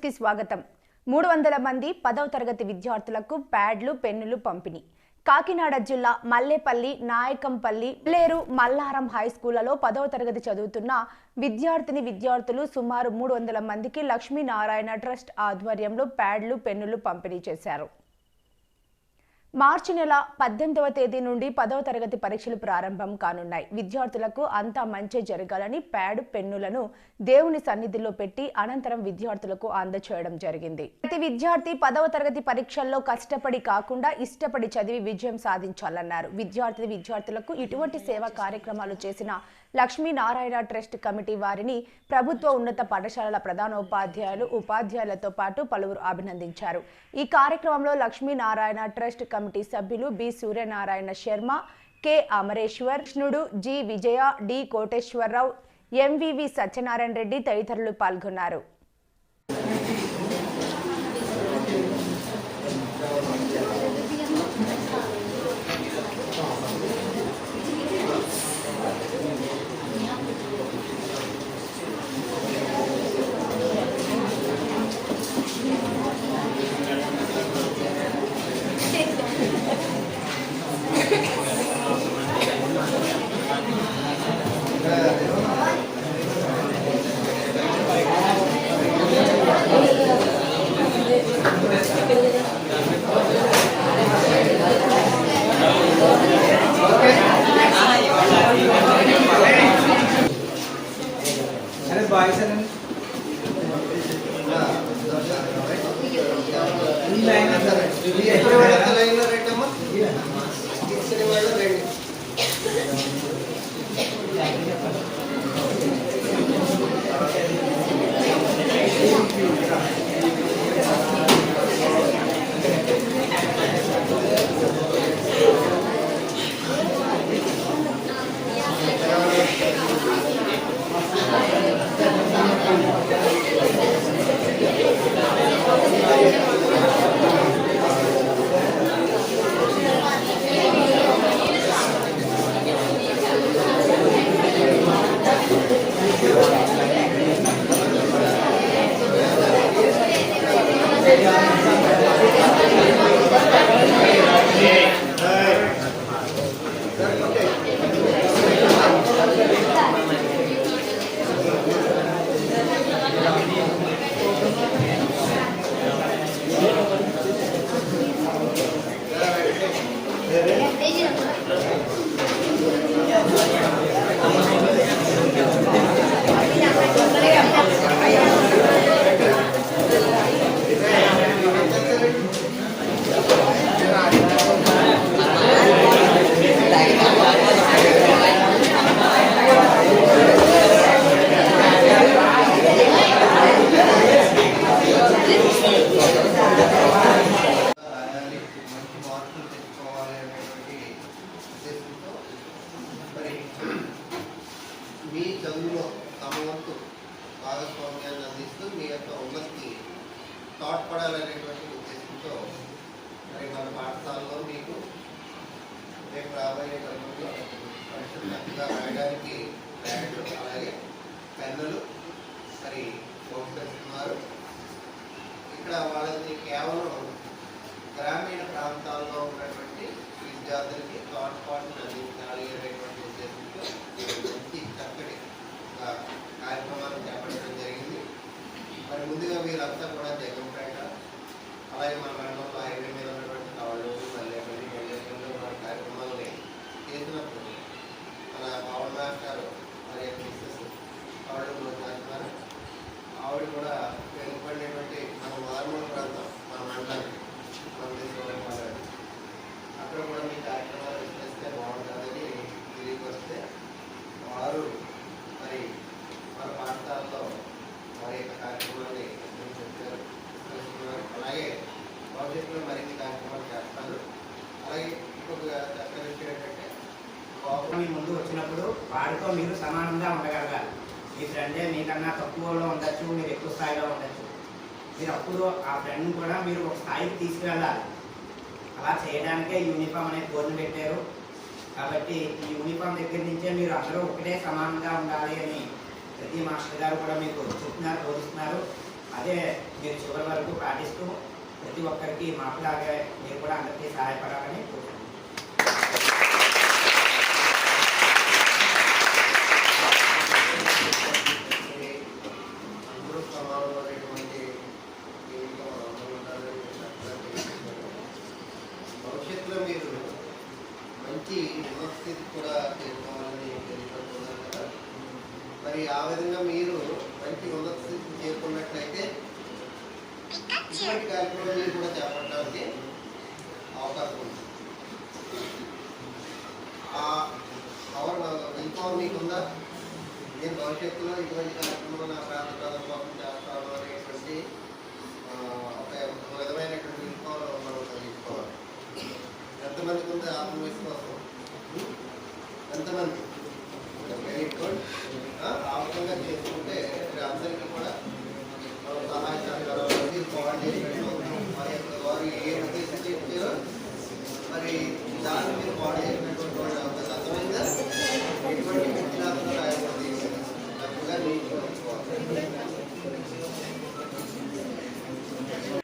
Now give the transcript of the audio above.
కి స్వాగతం. 300 మంది 10వ తరగతి విద్యార్థులకు ప్యాడ్లు, పెన్నులు పంపిణీ. కాకినాడ జిల్లా మల్లేపల్లి, నాయకంపల్లి, లేరు, మల్లారం హై స్కూళ్లలో 10వ తరగతి చదువుతున్న విద్యార్థులు సుమారు 300 మందికి లక్ష్మీనారాయణ ట్రస్ట్ ఆధ్వర్యంలో ప్యాడ్లు, పెన్నులు పంపిణీ చేశారు. మార్చి నెల 18వ తేదీ నుండి 10వ తరగతి పరీక్షలు ప్రారంభం కానున్నాయి. విద్యార్థులకు అంతా మంచి జరగాలని ప్యాడ్, పెన్నులను దేవుని సన్నిధిలో పెట్టి అనంతరం విద్యార్థులకు అందజేయడం జరిగింది. ప్రతి విద్యార్థి 10వ తరగతి పరీక్షల్లో కష్టపడి కాకుండా ఇష్టపడి చదివి విజయం సాధించాలన్నారు. విద్యార్థులకు ఇటువంటి సేవా కార్యక్రమాలు చేసిన లక్ష్మీనారాయణ ట్రస్ట్ కమిటీ వారిని ప్రభుత్వ ఉన్నత పాఠశాలల ప్రధానోపాధ్యాయులు, ఉపాధ్యాయులతో పాటు పలువురు అభినందించారు. ఈ కార్యక్రమంలో లక్ష్మీనారాయణ ట్రస్ట్ కమిటీ సభ్యులు బి సూర్యనారాయణ శర్మ, కె అమరేశ్వర్, కృష్ణుడు, జి విజయ, డి కోటేశ్వరరావు, ఎంవివి సత్యనారాయణ రెడ్డి తదితరులు పాల్గొన్నారు. మీ చదువులో తమ వంతు భాగస్వామ్యాన్ని అందిస్తూ మీ యొక్క ఉన్నతికి తోడ్పడాలనేటువంటి ఉద్దేశంతో మరి మన పాఠశాలలో మీకు రేపు రాబోయే క్రమంలో పరీక్షలు చక్కగా రాయడానికి ప్యాడ్లు, అలాగే పెన్నులు మరి ప్రోత్సహిస్తున్నారు. ఇక్కడ వాళ్ళని కేవలం గ్రామీణ ప్రాంతాల్లో ఉన్నటువంటి విద్యార్థులకి తోడ్పాటును అందించాలి అనేటువంటి ఉద్దేశంతో మంచి చక్కటి కార్యక్రమాలు చేపట్టడం జరిగింది. మరి ముందుగా మీరంతా కూడా జగంపేట, అలాగే మన మండలంలో హైవే మీద ఉన్నటువంటి కాళ్ళు, మల్లేపల్లి మన కార్యక్రమాలని చేసినప్పుడు మన పవన్ మాస్టర్ మరి మిస్సెస్ కాళ్ళు చేస్తున్నారు. ఆవిడ కూడా వెనుకబడినటువంటి మన మారుమూల ప్రాంతం, మన మండలానికి అక్కడ కూడా మీ కార్యక్రమాలు విశ్లేస్తే బాగుంటుందని తిరిగి వస్తే వారు మరి మన పాఠశాలలో వారి యొక్క కార్యక్రమాన్ని చెప్పారు. అలాగే భవిష్యత్తులో మరిన్ని కార్యక్రమాలు చేస్తారు. అలాగే ఇంకొక చక్కని విషయం ఏంటంటే మీ ముందు వచ్చినప్పుడు వారితో మీరు సమానంగా ఉండగలగాలి. మీ ఫ్రెండే మీకన్నా తక్కువలో ఉండొచ్చు, మీరు ఎక్కువ స్థాయిలో ఉండొచ్చు. మీరు అప్పుడు ఆ ఫ్రెండ్ని కూడా మీరు ఒక స్థాయికి తీసుకువెళ్ళాలి. అలా చేయడానికే యూనిఫామ్ అనే కోడ్ని పెట్టారు. కాబట్టి ఈ యూనిఫామ్ దగ్గర నుంచే మీరు అందరూ ఒకటే సమానంగా ఉండాలి అని ప్రతి మాస్టర్ గారు కూడా మీకు చెప్తున్నారు, బోధిస్తున్నారు. అదే మీరు చివరి వరకు పాటిస్తూ ప్రతి ఒక్కరికి మాకులాగే మీరు కూడా అందరికీ సహాయపడాలని కోరుకుంటున్నాను. అందరూ సమానమైనటువంటి జీవితం ఉండాలని చక్కగా తెలియజేస్తున్నారు. భవిష్యత్తులో మీరు మంచి ఉన్నత స్థితి కూడా చేరుకోవాలని తెలియజేస్తున్నారు కదా. మరి ఆ విధంగా మీరు మంచి ఉన్నత స్థితికి చేరుకున్నట్లయితే ఇటువంటి కార్యక్రమం మీరు కూడా చేపట్టడానికి అవకాశం ఉంది. ఇంకో మీకుందా, నేను భవిష్యత్తులో ఇటువంటి కార్యక్రమం నా ప్రాంత కోసం చేస్తాను అనేటువంటి ఒక విధమైనటువంటి ఇంకోలో మనం కలిగించుకోవాలి. ఎంతమందికి ఉంది ఆత్మవిశ్వాసం? ఎంతమంది? Very good.